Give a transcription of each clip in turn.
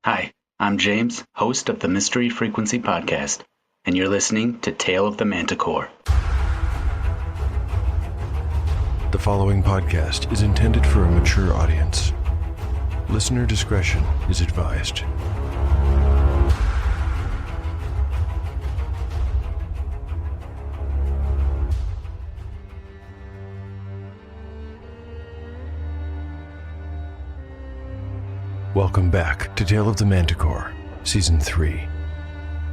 Hi, I'm James, host of the Mystery Frequency Podcast, and you're listening to Tale of the Manticore. The following podcast is intended for a mature audience. Listener discretion is advised. Welcome back to Tale of the Manticore, Season 3.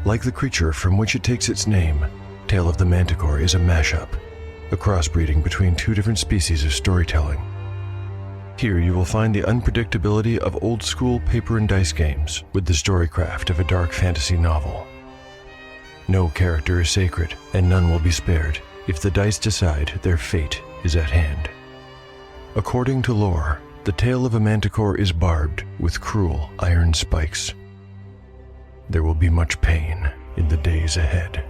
Like the creature from which it takes its name, Tale of the Manticore is a mashup, a crossbreeding between two different species of storytelling. Here you will find the unpredictability of old-school paper and dice games with the storycraft of a dark fantasy novel. No character is sacred, and none will be spared if the dice decide their fate is at hand. According to lore, the tail of a manticore is barbed with cruel iron spikes. There will be much pain in the days ahead.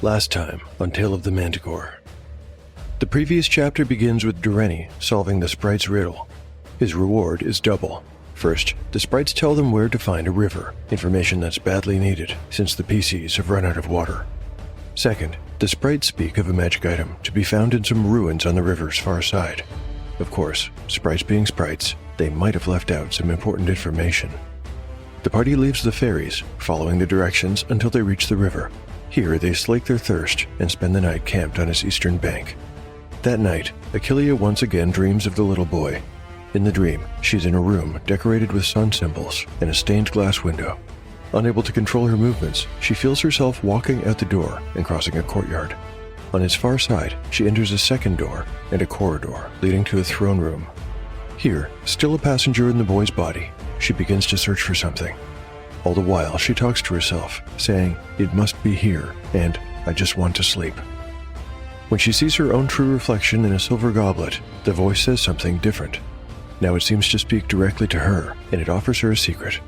Last time on Tale of the Manticore. The previous chapter begins with Dureni solving the sprite's riddle. His reward is double. First, the sprites tell them where to find a river, information that's badly needed since the PCs have run out of water. Second, the sprites speak of a magic item to be found in some ruins on the river's far side. Of course, sprites being sprites, they might have left out some important information. The party leaves the ferries, following the directions until they reach the river. Here they slake their thirst and spend the night camped on its eastern bank. That night, Achillea once again dreams of the little boy. In the dream, she's in a room decorated with sun symbols and a stained glass window. Unable to control her movements, she feels herself walking out the door and crossing a courtyard. On its far side, she enters a second door and a corridor leading to a throne room. Here, still a passenger in the boy's body, she begins to search for something. All the while, she talks to herself, saying, "It must be here," and "I just want to sleep." When she sees her own true reflection in a silver goblet, the voice says something different. Now it seems to speak directly to her, and it offers her a secret.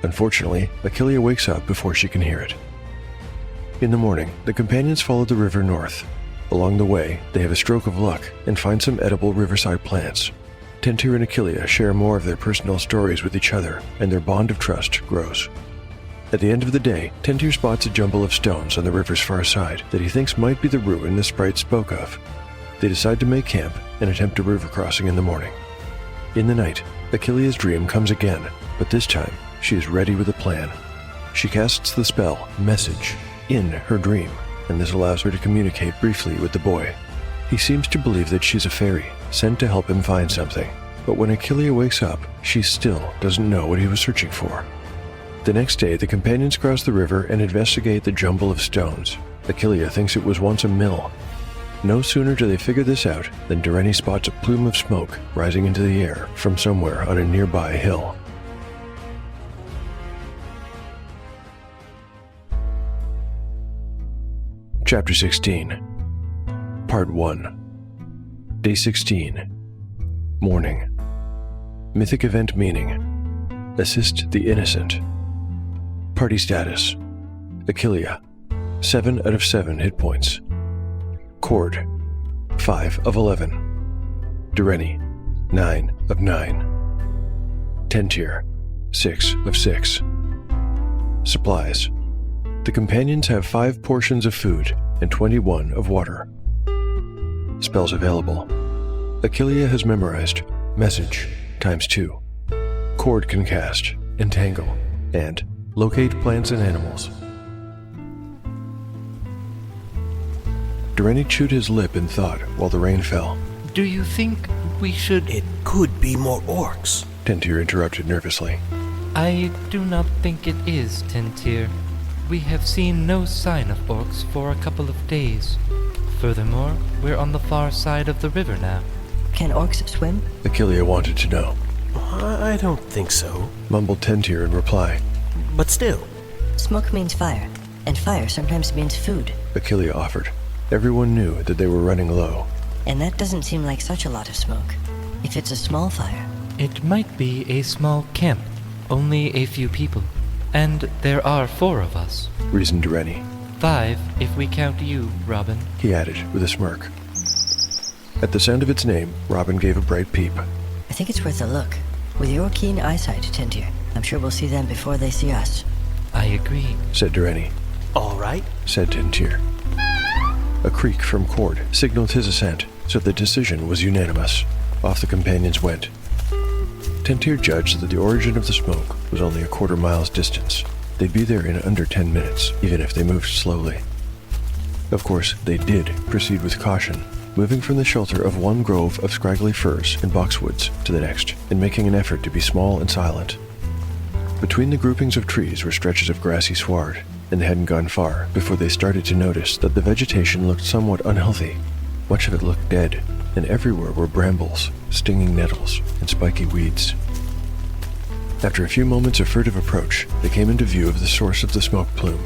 Unfortunately, Achillea wakes up before she can hear it. In the morning, the companions follow the river north. Along the way, they have a stroke of luck and find some edible riverside plants. Tentir and Achillea share more of their personal stories with each other, and their bond of trust grows. At the end of the day, Tentir spots a jumble of stones on the river's far side that he thinks might be the ruin the sprite spoke of. They decide to make camp and attempt a river crossing in the morning. In the night, Achillea's dream comes again, but this time, she is ready with a plan. She casts the spell, Message, in her dream, and this allows her to communicate briefly with the boy. He seems to believe that she's a fairy, sent to help him find something, but when Achillea wakes up, she still doesn't know what he was searching for. The next day, the companions cross the river and investigate the jumble of stones. Achillea thinks it was once a mill. No sooner do they figure this out than Dureni spots a plume of smoke rising into the air from somewhere on a nearby hill. Chapter 16. Part 1. Day 16. Morning. Mythic event meaning: assist the innocent. Party status: Achillea, 7 out of 7 hit points. Cord, 5 of 11. Dureni, 9 of 9. Tentir, 6 of 6. Supplies: the companions have 5 portions of food and 21 of water. Spells available: Achillea has memorized Message ×2. Cord can cast Entangle and Locate Plants and Animals. Dureni chewed his lip in thought while the rain fell. Do you think we should... It could be more orcs, Tentir interrupted nervously. I do not think it is, Tentir. We have seen no sign of orcs for a couple of days. Furthermore, we're on the far side of the river now. Can orcs swim? Achillea wanted to know. I don't think so. Mumbled Tentir in reply. But still. Smoke means fire, and fire sometimes means food. Achillea offered. Everyone knew that they were running low. And that doesn't seem like such a lot of smoke. If it's a small fire. It might be a small camp, only a few people. And there are 4 of us. Reasoned Dureni. 5 if we count you, Robin. He added with a smirk. At the sound of its name, Robin gave a bright peep. I think it's worth a look. With your keen eyesight, Tintier, I'm sure we'll see them before they see us. I agree, said Durrani. All right. Said Tintier. A creak from Cord signaled his assent, so the decision was unanimous. Off the companions went. Tintier judged that the origin of the smoke was only a quarter mile's distance. They'd be there in under 10 minutes, even if they moved slowly. Of course, they did proceed with caution, moving from the shelter of one grove of scraggly firs and boxwoods to the next, and making an effort to be small and silent. Between the groupings of trees were stretches of grassy sward, and they hadn't gone far before they started to notice that the vegetation looked somewhat unhealthy. Much of it looked dead, and everywhere were brambles, stinging nettles, and spiky weeds. After a few moments of furtive approach, they came into view of the source of the smoke plume.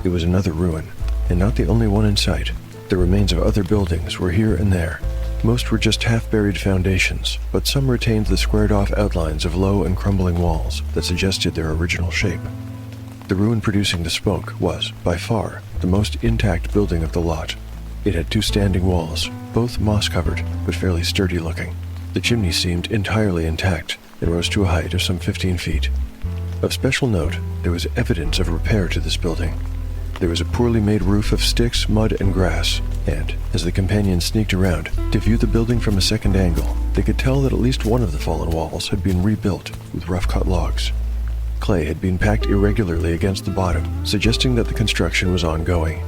It was another ruin, and not the only one in sight. The remains of other buildings were here and there. Most were just half-buried foundations, but some retained the squared-off outlines of low and crumbling walls that suggested their original shape. The ruin producing the smoke was, by far, the most intact building of the lot. It had 2 standing walls, both moss-covered, but fairly sturdy-looking. The chimney seemed entirely intact, and rose to a height of some 15 feet. Of special note, there was evidence of repair to this building. There was a poorly made roof of sticks, mud, and grass, and, as the companions sneaked around to view the building from a second angle, they could tell that at least one of the fallen walls had been rebuilt with rough-cut logs. Clay had been packed irregularly against the bottom, suggesting that the construction was ongoing.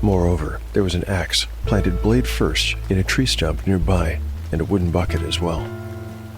Moreover, there was an axe, planted blade first, in a tree stump nearby, and a wooden bucket as well.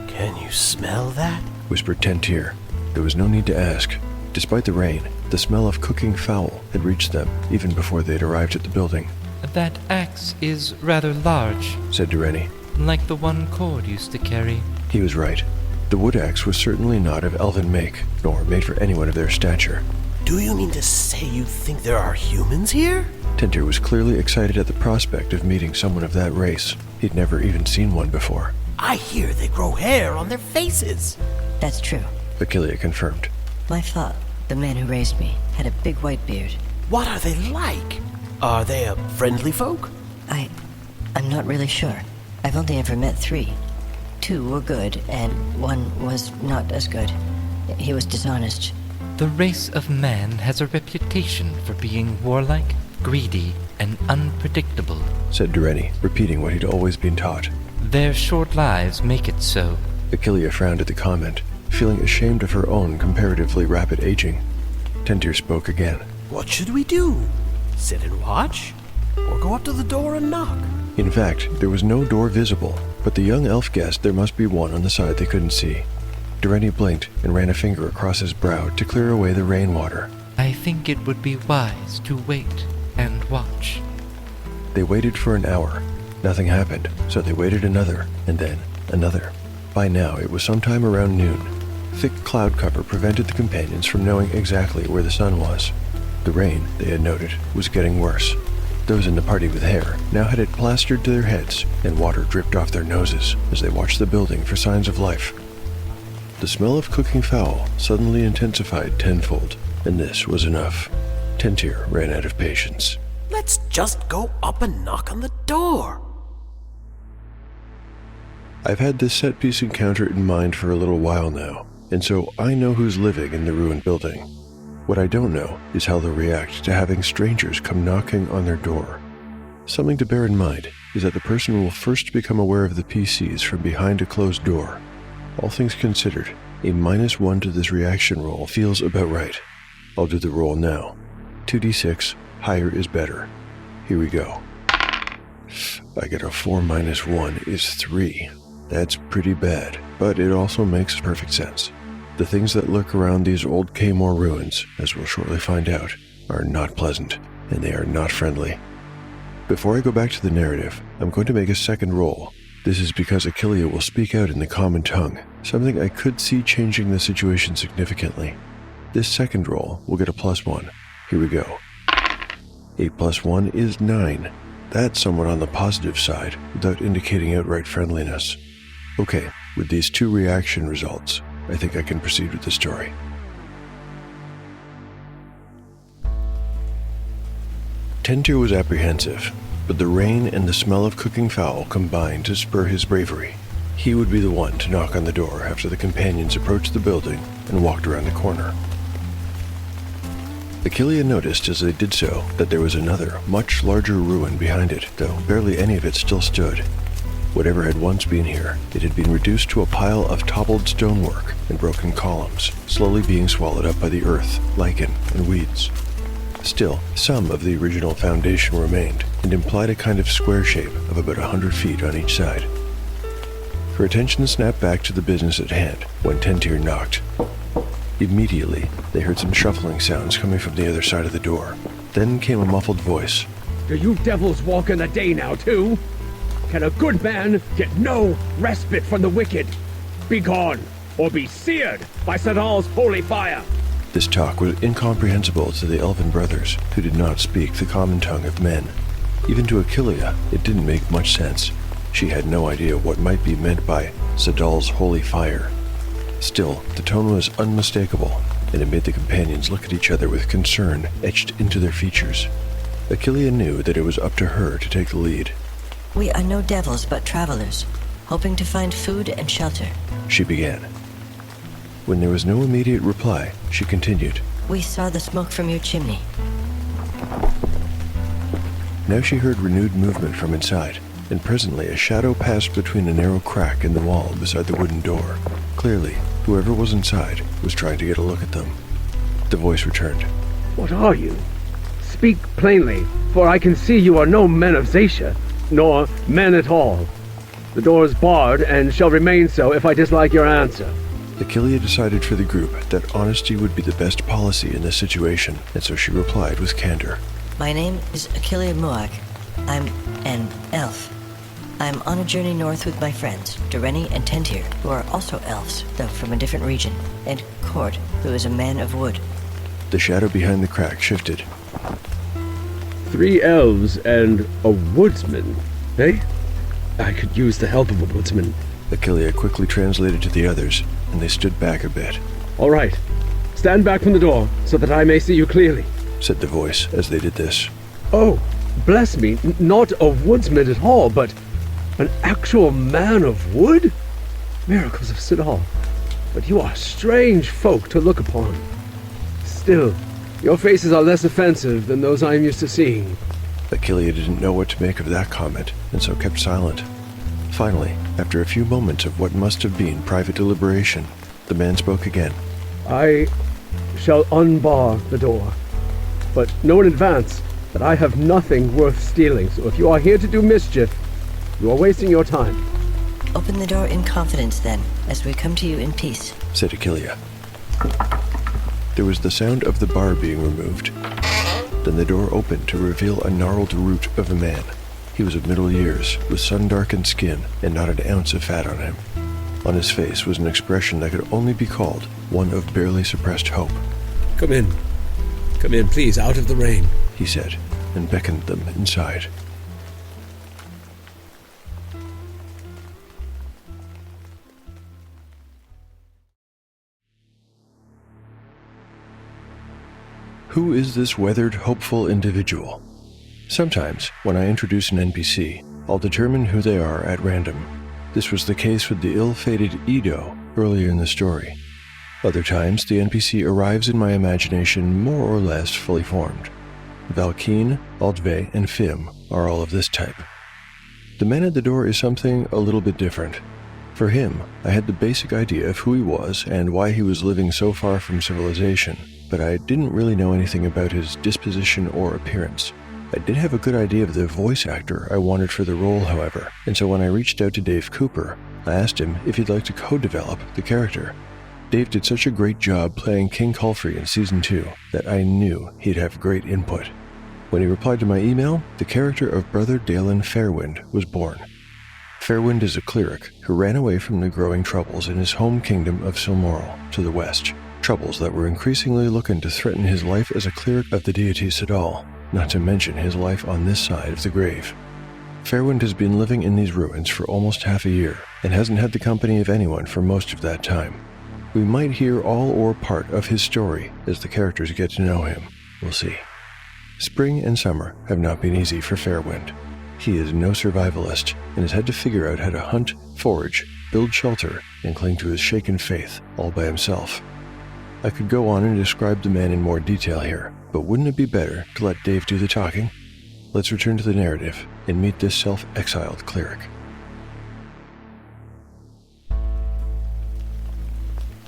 Can you smell that? Whispered Tintier. There was no need to ask. Despite the rain, the smell of cooking fowl had reached them even before they had arrived at the building. That axe is rather large, said Durrani. like the one Cord used to carry. He was right. The wood axe was certainly not of elven make, nor made for anyone of their stature. Do you mean to say you think there are humans here? Tintier was clearly excited at the prospect of meeting someone of that race. He'd never even seen one before. I hear they grow hair on their faces. That's true. Achillea confirmed. My father, the man who raised me, had a big white beard. What are they like? Are they a friendly folk? I'm not really sure. I've only ever met 3. 2 were good, and 1 was not as good. He was dishonest. The race of man has a reputation for being warlike, greedy, and unpredictable, said Durrani, repeating what he'd always been taught. Their short lives make it so. Achillea frowned at the comment, feeling ashamed of her own comparatively rapid aging. Tintier spoke again. What should we do? Sit and watch? Or go up to the door and knock? In fact, there was no door visible, but the young elf guessed there must be one on the side they couldn't see. Durrani blinked and ran a finger across his brow to clear away the rainwater. I think it would be wise to wait and watch. They waited for an hour. Nothing happened, so they waited another, and then another. By now, it was sometime around noon. Thick cloud cover prevented the companions from knowing exactly where the sun was. The rain, they had noted, was getting worse. Those in the party with hair now had it plastered to their heads, and water dripped off their noses as they watched the building for signs of life. The smell of cooking fowl suddenly intensified tenfold, and this was enough. Tintier ran out of patience. Let's just go up and knock on the door. I've had this set-piece encounter in mind for a little while now, and so I know who's living in the ruined building. What I don't know is how they'll react to having strangers come knocking on their door. Something to bear in mind is that the person will first become aware of the PCs from behind a closed door. All things considered, a -1 to this reaction roll feels about right. I'll do the roll now. 2d6, higher is better. Here we go. I get a 4 minus 1 is 3. That's pretty bad, but it also makes perfect sense. The things that lurk around these old Kaymore ruins, as we'll shortly find out, are not pleasant, and they are not friendly. Before I go back to the narrative, I'm going to make a second roll. This is because Achillea will speak out in the common tongue, something I could see changing the situation significantly. This second roll will get a +1. Here we go. 8 + 1 is 9. That's somewhat on the positive side, without indicating outright friendliness. Okay, with these 2 reaction results, I think I can proceed with the story. Tentier was apprehensive, but the rain and the smell of cooking fowl combined to spur his bravery. He would be the one to knock on the door after the companions approached the building and walked around the corner. Achillea noticed as they did so that there was another, much larger ruin behind it, though barely any of it still stood. Whatever had once been here, it had been reduced to a pile of toppled stonework and broken columns, slowly being swallowed up by the earth, lichen, and weeds. Still, some of the original foundation remained, and implied a kind of square shape of about 100 feet on each side. Her attention snapped back to the business at hand when Tentier knocked. Immediately, they heard some shuffling sounds coming from the other side of the door. Then came a muffled voice. Do you devils walk in the day now, too? Can a good man get no respite from the wicked? Be gone, or be seared by Sadal's holy fire! This talk was incomprehensible to the elven brothers, who did not speak the common tongue of men. Even to Achillea, it didn't make much sense. She had no idea what might be meant by Sadal's holy fire. Still, the tone was unmistakable, and it made the companions look at each other with concern etched into their features. Achillea knew that it was up to her to take the lead. We are no devils, but travelers, hoping to find food and shelter. She began. When there was no immediate reply, she continued. We saw the smoke from your chimney. Now she heard renewed movement from inside, and presently a shadow passed between a narrow crack in the wall beside the wooden door. Clearly, whoever was inside was trying to get a look at them. The voice returned. What are you? Speak plainly, for I can see you are no men of Zacia, nor men at all. The door is barred, and shall remain so if I dislike your answer. Achillea decided for the group that honesty would be the best policy in this situation, and so she replied with candor. My name is Achillea Muak. I'm an elf. I'm on a journey north with my friends, Dureni and Tentier, who are also elves, though from a different region, and Cord, who is a man of wood. The shadow behind the crack shifted. 3 elves and a woodsman, eh? I could use the help of a woodsman. Achillea quickly translated to the others, and they stood back a bit. All right. Stand back from the door, so that I may see you clearly, said the voice as they did this. Oh, bless me, not a woodsman at all, but an actual man of wood? Miracles of Sidal. But you are strange folk to look upon. Still, your faces are less offensive than those I am used to seeing. Achillea didn't know what to make of that comment, and so kept silent. Finally, after a few moments of what must have been private deliberation, the man spoke again. I shall unbar the door, but know in advance that I have nothing worth stealing, so if you are here to do mischief, you are wasting your time. Open the door in confidence, then, as we come to you in peace, said Achillea. There was the sound of the bar being removed. Then the door opened to reveal a gnarled root of a man. He was of middle years, with sun-darkened skin and not an ounce of fat on him. On his face was an expression that could only be called one of barely suppressed hope. Come in, please, out of the rain, he said, and beckoned them inside. Who is this weathered, hopeful individual? Sometimes, when I introduce an NPC, I'll determine who they are at random. This was the case with the ill-fated Edo earlier in the story. Other times, the NPC arrives in my imagination more or less fully formed. Valkeen, Aldve, and Fim are all of this type. The man at the door is something a little bit different. For him, I had the basic idea of who he was and why he was living so far from civilization, but I didn't really know anything about his disposition or appearance. I did have a good idea of the voice actor I wanted for the role, however, and so when I reached out to Dave Cooper, I asked him if he'd like to co-develop the character. Dave did such a great job playing King Culfrey in Season 2 that I knew he'd have great input. When he replied to my email, the character of Brother Dalen Fairwind was born. Fairwind is a cleric who ran away from the growing troubles in his home kingdom of Silmoral to the west, troubles that were increasingly looking to threaten his life as a cleric of the deity Sidal, not to mention his life on this side of the grave. Fairwind has been living in these ruins for almost half a year, and hasn't had the company of anyone for most of that time. We might hear all or part of his story as the characters get to know him. We'll see. Spring and summer have not been easy for Fairwind. He is no survivalist and has had to figure out how to hunt, forage, build shelter, and cling to his shaken faith all by himself. I could go on and describe the man in more detail here, but wouldn't it be better to let Dave do the talking? Let's return to the narrative and meet this self-exiled cleric.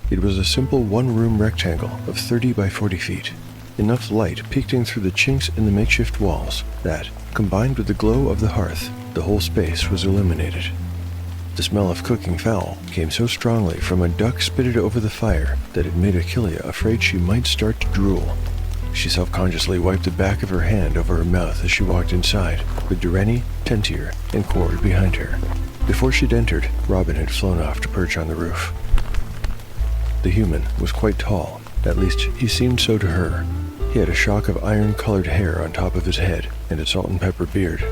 It was a simple one-room rectangle of 30 by 40 feet. Enough light peeked in through the chinks in the makeshift walls that, combined with the glow of the hearth, the whole space was illuminated. The smell of cooking fowl came so strongly from a duck spitted over the fire that it made Achillea afraid she might start to drool. She self-consciously wiped the back of her hand over her mouth as she walked inside, with Dureni, Tentier, and Cord behind her. Before she'd entered, Robin had flown off to perch on the roof. The human was quite tall, at least he seemed so to her. He had a shock of iron-colored hair on top of his head and a salt-and-pepper beard.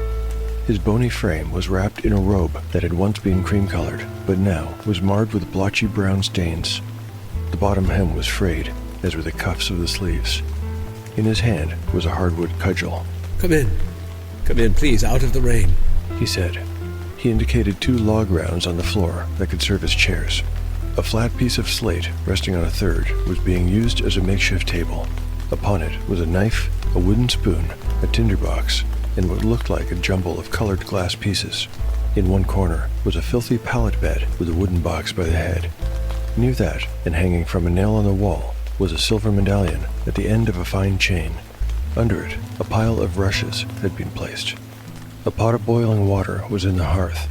His bony frame was wrapped in a robe that had once been cream-colored, but now was marred with blotchy brown stains. The bottom hem was frayed, as were the cuffs of the sleeves. In his hand was a hardwood cudgel. Come in, please, out of the rain, he said. He indicated 2 log rounds on the floor that could serve as chairs. A flat piece of slate resting on a third was being used as a makeshift table. Upon it was a knife, a wooden spoon, a tinderbox, and what looked like a jumble of colored glass pieces. In one corner was a filthy pallet bed with a wooden box by the head. Near that, and hanging from a nail on the wall, was a silver medallion at the end of a fine chain. Under it, a pile of rushes had been placed. A pot of boiling water was in the hearth.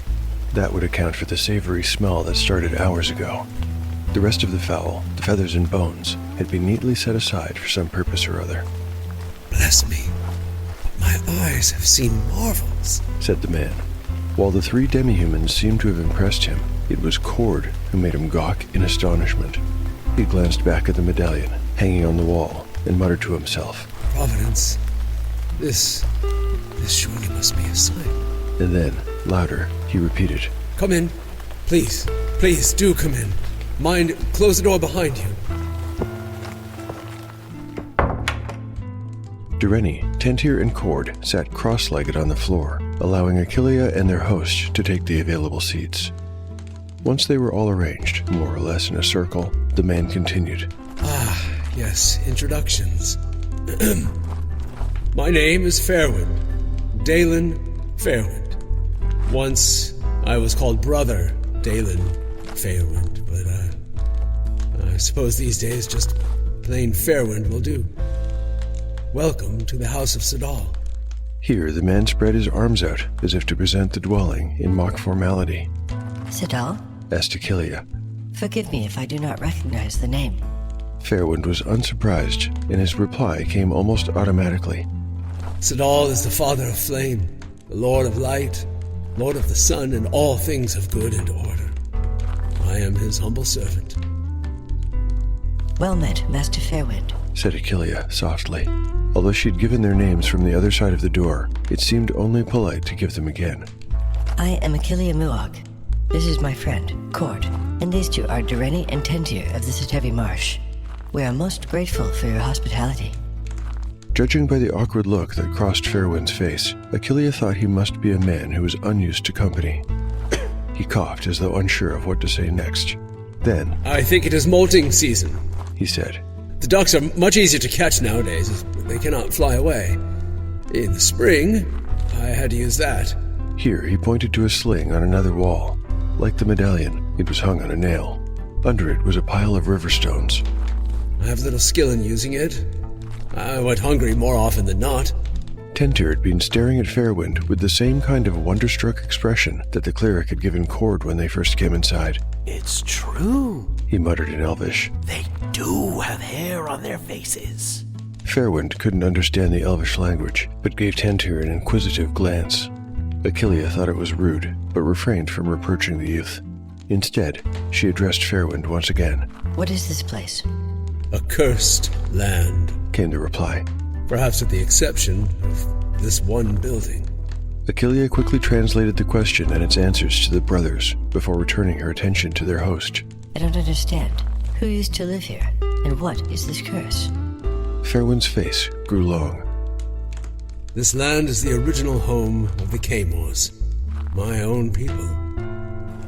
That would account for the savory smell that started hours ago. The rest of the fowl, the feathers and bones, had been neatly set aside for some purpose or other. Bless me, my eyes have seen marvels, said the man. While the 3 demi-humans seemed to have impressed him, it was Cord who made him gawk in astonishment. He glanced back at the medallion, hanging on the wall, and muttered to himself, Providence, this surely must be a sign. And then, louder, he repeated, Come in, please do come in. Mind, close the door behind you. Dureni, Tentier, and Cord sat cross-legged on the floor, allowing Achillea and their host to take the available seats. Once they were all arranged, more or less in a circle, the man continued. Yes, introductions. My name is Fairwind, Dalen Fairwind. Once I was called Brother Dalen Fairwind, but I suppose these days just plain Fairwind will do. Welcome to the House of Sidal. Here the man spread his arms out as if to present the dwelling in mock formality. Sidal? Asked Achillea. Forgive me if I do not recognize the name. Fairwind was unsurprised, and his reply came almost automatically. Sidal is the father of flame, the lord of light, lord of the sun, and all things of good and order. I am his humble servant. Well met, Master Fairwind, said Achillea softly. Although she'd given their names from the other side of the door, it seemed only polite to give them again. I am Achillea Muog. This is my friend, Cord, and these 2 are Dureni and Tentier of the Satevi Marsh. We are most grateful for your hospitality. Judging by the awkward look that crossed Fairwind's face, Achillea thought he must be a man who was unused to company. He coughed as though unsure of what to say next. Then, I think it is molting season, he said. The ducks are much easier to catch nowadays, as they cannot fly away. In the spring, I had to use that. Here he pointed to a sling on another wall. Like the medallion, it was hung on a nail. Under it was a pile of river stones. I have little skill in using it. I went hungry more often than not. Tentier had been staring at Fairwind with the same kind of wonderstruck expression that the cleric had given Cord when they first came inside. It's true, he muttered in Elvish. They do have hair on their faces. Fairwind couldn't understand the Elvish language, but gave Tentier an inquisitive glance. Achillea thought it was rude, but refrained from reproaching the youth. Instead, she addressed Fairwind once again. What is this place? A cursed land, came the reply. Perhaps with the exception of this one building. Achillea quickly translated the question and its answers to the brothers before returning her attention to their host. I don't understand. Who used to live here? And what is this curse? Fairwind's face grew long. This land is the original home of the Caymores, my own people.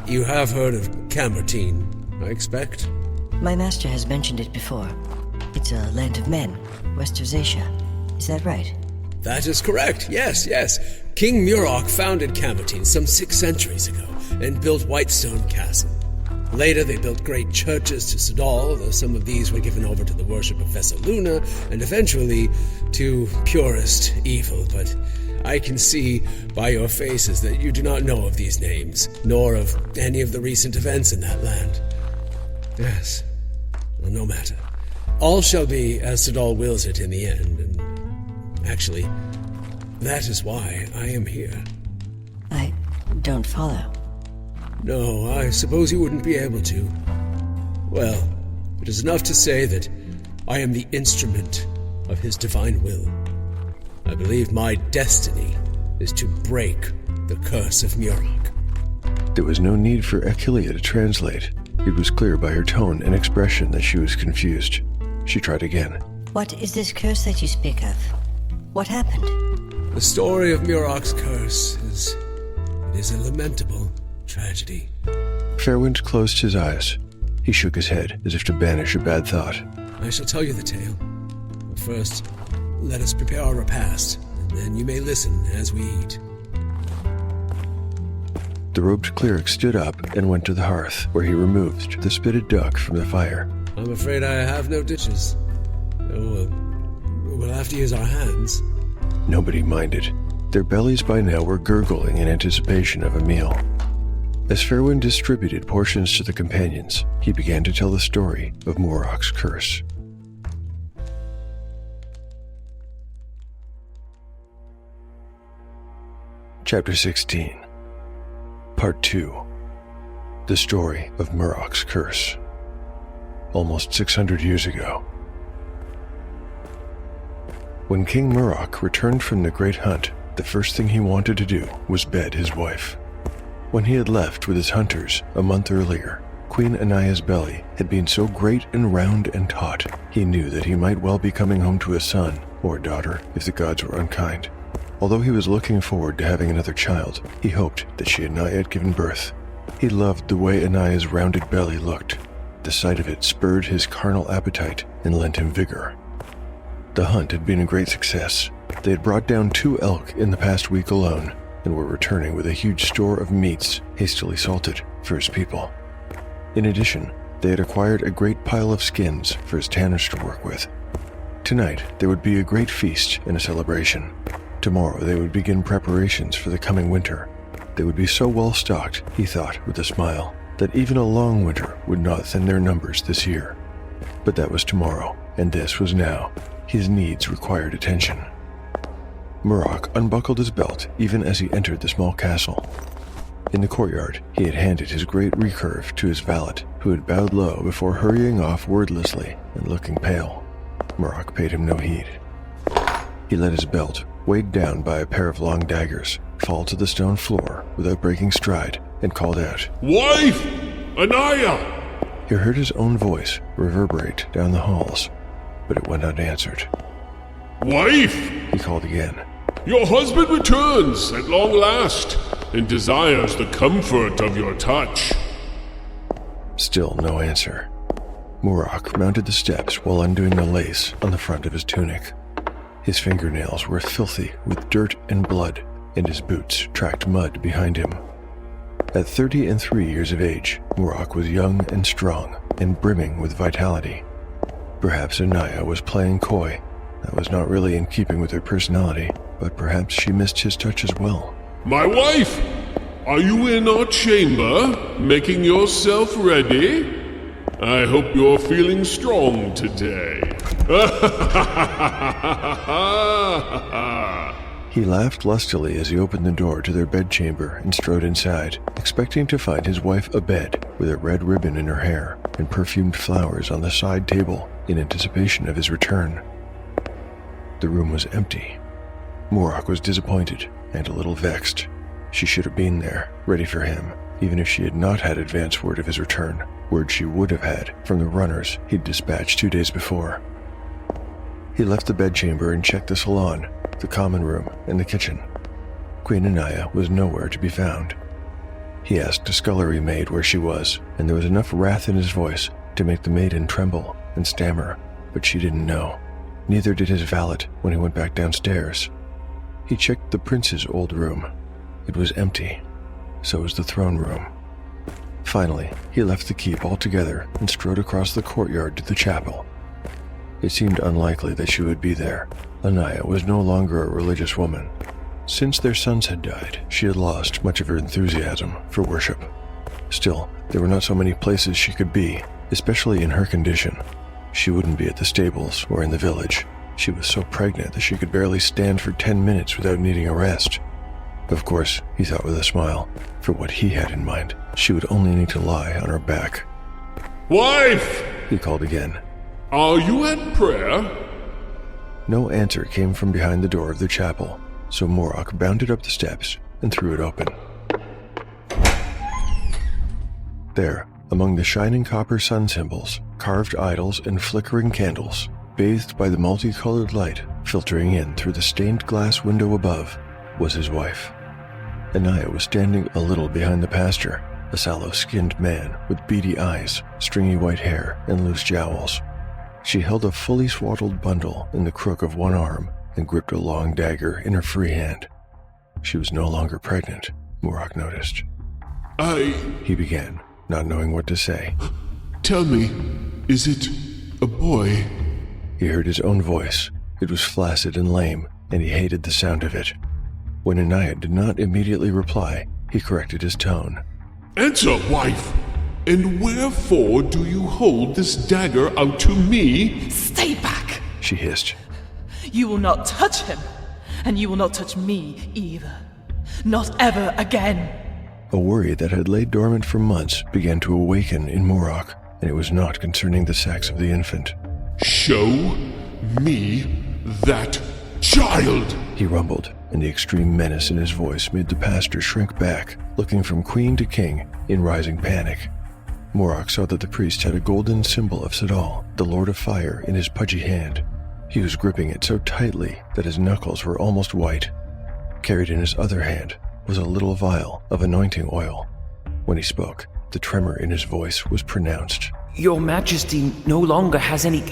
You have heard of Camertine, I expect? My master has mentioned it before. It's a land of men, West Asia. Is that right? That is correct, yes. King Murok founded Camertine some 6 centuries ago and built Whitestone Castle. Later they built great churches to Sedal, though some of these were given over to the worship of Vessaluna, and eventually to purest evil. But I can see by your faces that you do not know of these names, nor of any of the recent events in that land. Yes, well, no matter. All shall be as Sedal wills it in the end, and actually, that is why I am here. I don't follow. No, I suppose you wouldn't be able to. Well, it is enough to say that I am the instrument of his divine will. I believe my destiny is to break the curse of Murok. There was no need for Achillea to translate. It was clear by her tone and expression that she was confused. She tried again. What is this curse that you speak of? What happened? The story of Murok's curse is a lamentable tragedy. Fairwind closed his eyes. He shook his head as if to banish a bad thought. I shall tell you the tale. But first, let us prepare our repast, and then you may listen as we eat. The robed cleric stood up and went to the hearth, where he removed the spitted duck from the fire. I'm afraid I have no dishes. Oh, we'll have to use our hands. Nobody minded. Their bellies by now were gurgling in anticipation of a meal. As Fairwind distributed portions to the companions, he began to tell the story of Murok's curse. Chapter 16. Part 2. The story of Murok's curse. Almost 600 years ago. When King Murok returned from the Great Hunt, the first thing he wanted to do was bed his wife. When he had left with his hunters a month earlier, Queen Anaya's belly had been so great and round and taut, he knew that he might well be coming home to a son or a daughter if the gods were unkind. Although he was looking forward to having another child, he hoped that she had not yet given birth. He loved the way Anaya's rounded belly looked. The sight of it spurred his carnal appetite and lent him vigor. The hunt had been a great success. They had brought down 2 elk in the past week alone, and were returning with a huge store of meats hastily salted for his people. In addition, they had acquired a great pile of skins for his tanners to work with. Tonight, there would be a great feast and a celebration. Tomorrow, they would begin preparations for the coming winter. They would be so well stocked, he thought with a smile, that even a long winter would not thin their numbers this year. But that was tomorrow, and this was now. His needs required attention. Murok unbuckled his belt even as he entered the small castle. In the courtyard, he had handed his great recurve to his valet, who had bowed low before hurrying off wordlessly and looking pale. Murok paid him no heed. He let his belt, weighed down by a pair of long daggers, fall to the stone floor without breaking stride, and called out, "Wife! Anaya!" He heard his own voice reverberate down the halls, but it went unanswered. "Wife!" He called again. "Your husband returns at long last, and desires the comfort of your touch." Still no answer. Murok mounted the steps while undoing the lace on the front of his tunic. His fingernails were filthy with dirt and blood, and his boots tracked mud behind him. At 33 years of age, Murok was young and strong, and brimming with vitality. Perhaps Anaya was playing coy. That was not really in keeping with her personality, but perhaps she missed his touch as well. "My wife! Are you in our chamber, making yourself ready? I hope you're feeling strong today." He laughed lustily as he opened the door to their bedchamber and strode inside, expecting to find his wife abed with a red ribbon in her hair and perfumed flowers on the side table in anticipation of his return. The room was empty. Murok was disappointed and a little vexed. She should have been there, ready for him, even if she had not had advance word of his return, word she would have had from the runners he'd dispatched 2 days before. He left the bedchamber and checked the salon, the common room, and the kitchen. Queen Anaya was nowhere to be found. He asked a scullery maid where she was, and there was enough wrath in his voice to make the maiden tremble and stammer, but she didn't know. Neither did his valet when he went back downstairs. He checked the prince's old room. It was empty. So was the throne room. Finally, he left the keep altogether and strode across the courtyard to the chapel. It seemed unlikely that she would be there. Anaya was no longer a religious woman. Since their sons had died, she had lost much of her enthusiasm for worship. Still, there were not so many places she could be, especially in her condition. She wouldn't be at the stables or in the village. She was so pregnant that she could barely stand for 10 minutes without needing a rest. Of course, he thought with a smile, for what he had in mind, she would only need to lie on her back. Wife! He called again. Are you at prayer? No answer came from behind the door of the chapel, so Morok bounded up the steps and threw it open. There, among the shining copper sun symbols, carved idols and flickering candles, bathed by the multicolored light filtering in through the stained glass window above, was his wife. Anaya was standing a little behind the pastor, a sallow-skinned man with beady eyes, stringy white hair, and loose jowls. She held a fully swaddled bundle in the crook of one arm and gripped a long dagger in her free hand. She was no longer pregnant, Morok noticed. He began, not knowing what to say. Tell me, is it a boy? He heard his own voice. It was flaccid and lame, and he hated the sound of it. When Anaya did not immediately reply, he corrected his tone. Answer, wife! And wherefore do you hold this dagger out to me? Stay back! She hissed. You will not touch him, and you will not touch me either. Not ever again. A worry that had laid dormant for months began to awaken in Morok, and it was not concerning the sex of the infant. Show me that child! He rumbled, and the extreme menace in his voice made the pastor shrink back, looking from queen to king in rising panic. Morok saw that the priest had a golden symbol of Sadal, the Lord of Fire, in his pudgy hand. He was gripping it so tightly that his knuckles were almost white. Carried in his other hand was a little vial of anointing oil. When he spoke, the tremor in his voice was pronounced. Your Majesty no longer has any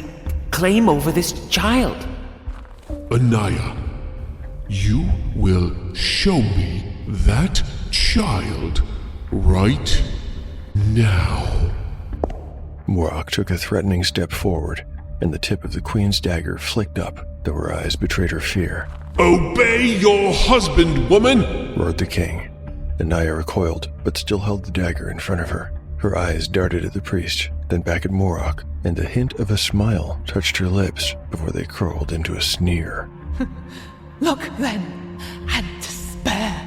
claim over this child. Anaya, you will show me that child right now. Morok took a threatening step forward, and the tip of the queen's dagger flicked up, though her eyes betrayed her fear. Obey your husband, woman! Roared the king. Anaya recoiled, but still held the dagger in front of her. Her eyes darted at the priest, then back at Morok, and the hint of a smile touched her lips before they curled into a sneer. Look then, and despair.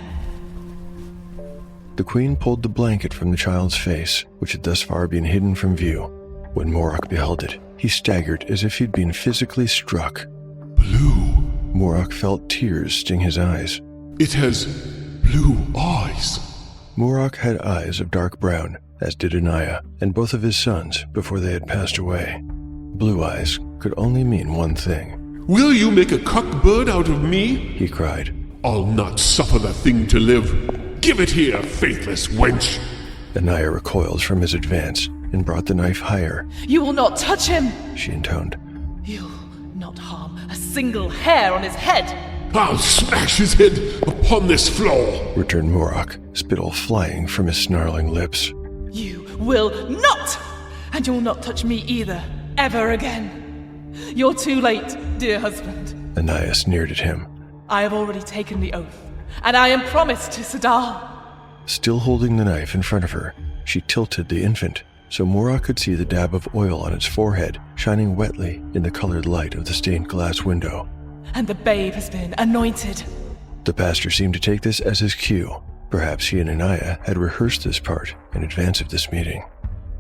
The queen pulled the blanket from the child's face, which had thus far been hidden from view. When Morok beheld it, he staggered as if he'd been physically struck. Blue. Morok felt tears sting his eyes. It has blue eyes. Morok had eyes of dark brown, as did Anaya, and both of his sons before they had passed away. Blue eyes could only mean one thing. Will you make a cockbird out of me? He cried. I'll not suffer the thing to live. Give it here, faithless wench. Anaya recoiled from his advance and brought the knife higher. You will not touch him, she intoned. You'll not harm a single hair on his head. I'll smash his head upon this floor, returned Morok, spittle flying from his snarling lips. You will not! And you will not touch me either, ever again. You're too late, dear husband. Anaya sneered at him. I have already taken the oath, and I am promised to Sadal. Still holding the knife in front of her, she tilted the infant, so Morok could see the dab of oil on its forehead shining wetly in the colored light of the stained glass window. And the babe has been anointed. The pastor seemed to take this as his cue. Perhaps he and Anaya had rehearsed this part in advance of this meeting.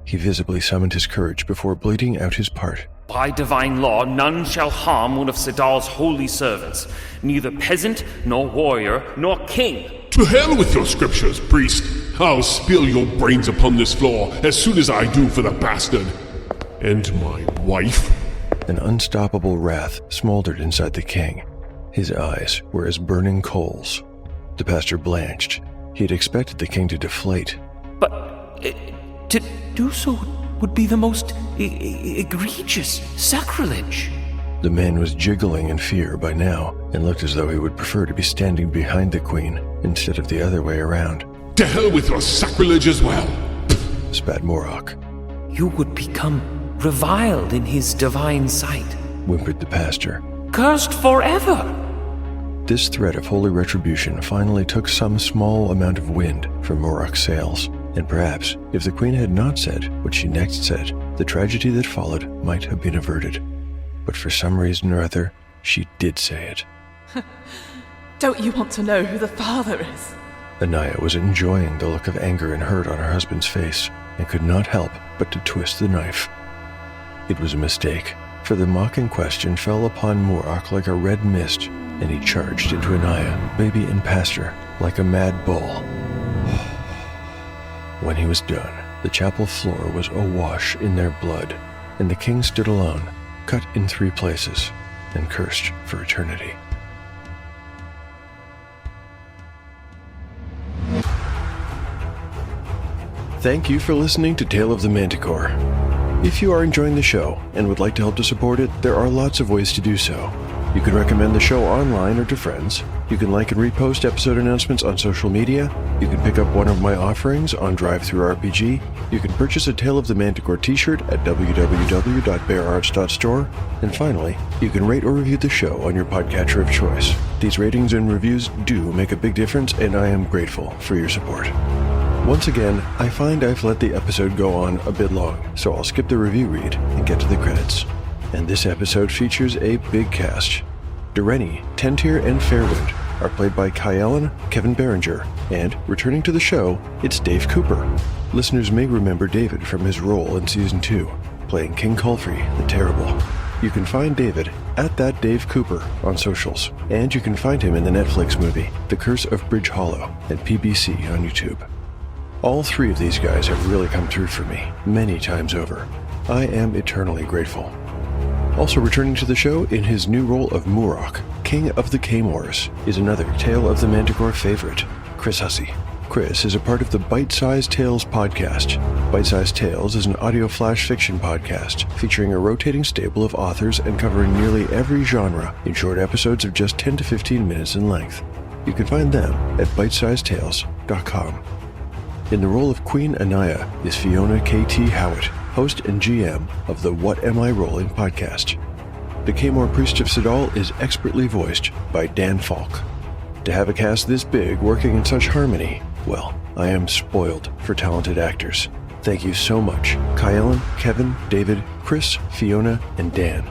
He visibly summoned his courage before bleating out his part. By divine law, none shall harm one of Sadal's holy servants, neither peasant, nor warrior, nor king. To hell with your scriptures, priest. I'll spill your brains upon this floor as soon as I do for the bastard. And my wife. An unstoppable wrath smoldered inside the king. His eyes were as burning coals. The pastor blanched. He had expected the king to deflate. But to do so would be the most egregious sacrilege. The man was jiggling in fear by now and looked as though he would prefer to be standing behind the queen instead of the other way around. To hell with your sacrilege as well, spat Morok. You would become reviled in his divine sight, whimpered the pastor. Cursed forever! This threat of holy retribution finally took some small amount of wind from Morok's sails, and perhaps, if the queen had not said what she next said, the tragedy that followed might have been averted. But for some reason or other, she did say it. Don't you want to know who the father is? Anaya was enjoying the look of anger and hurt on her husband's face, and could not help but to twist the knife. It was a mistake, for the mocking question fell upon Morok like a red mist, and he charged into Anaya, baby and pastor, like a mad bull. When he was done, the chapel floor was awash in their blood, and the king stood alone, cut in 3 places, and cursed for eternity. Thank you for listening to Tale of the Manticore. If you are enjoying the show and would like to help to support it, there are lots of ways to do so. You can recommend the show online or to friends. You can like and repost episode announcements on social media. You can pick up one of my offerings on DriveThruRPG. You can purchase a Tale of the Manticore t-shirt at www.beararts.store. And finally, you can rate or review the show on your podcatcher of choice. These ratings and reviews do make a big difference, and I am grateful for your support. Once again, I find I've let the episode go on a bit long, so I'll skip the review read and get to the credits. And this episode features a big cast. Dureni, Tentir, and Fairwind are played by Kyellen, Kevin Berenger, and, returning to the show, it's Dave Cooper. Listeners may remember David from his role in Season 2, playing King Culfrey the Terrible. You can find David at that Dave Cooper on socials, and you can find him in the Netflix movie, The Curse of Bridge Hollow, at PBC on YouTube. All 3 of these guys have really come through for me, many times over. I am eternally grateful. Also returning to the show in his new role of Morok, King of the Claymores, is another Tale of the Manticore favorite, Chris Hussey. Chris is a part of the Bite-Sized Tales podcast. Bite-Sized Tales is an audio flash fiction podcast featuring a rotating stable of authors and covering nearly every genre in short episodes of just 10 to 15 minutes in length. You can find them at bitesizedtales.com. In the role of Queen Anaya is Fiona K.T. Howitt, host and GM of the What Am I Rolling podcast. The Claymore Priest of Sidal is expertly voiced by Dan Falk. To have a cast this big working in such harmony, well, I am spoiled for talented actors. Thank you so much, Kyellen, Kevin, David, Chris, Fiona, and Dan.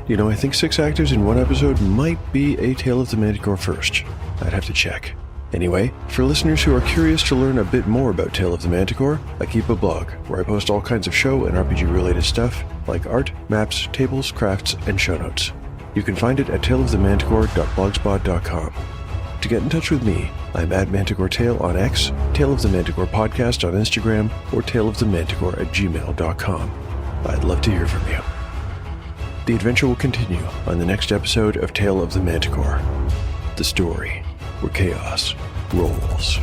You know, I think 6 actors in one episode might be a Tale of the Manticore first. I'd have to check. Anyway, for listeners who are curious to learn a bit more about Tale of the Manticore, I keep a blog where I post all kinds of show and RPG-related stuff, like art, maps, tables, crafts, and show notes. You can find it at taleofthemanticore.blogspot.com. To get in touch with me, I'm at Manticore Tale on X, Tale of the Manticore Podcast on Instagram, or taleofthemanticore@gmail.com. I'd love to hear from you. The adventure will continue on the next episode of Tale of the Manticore, the story where chaos rolls.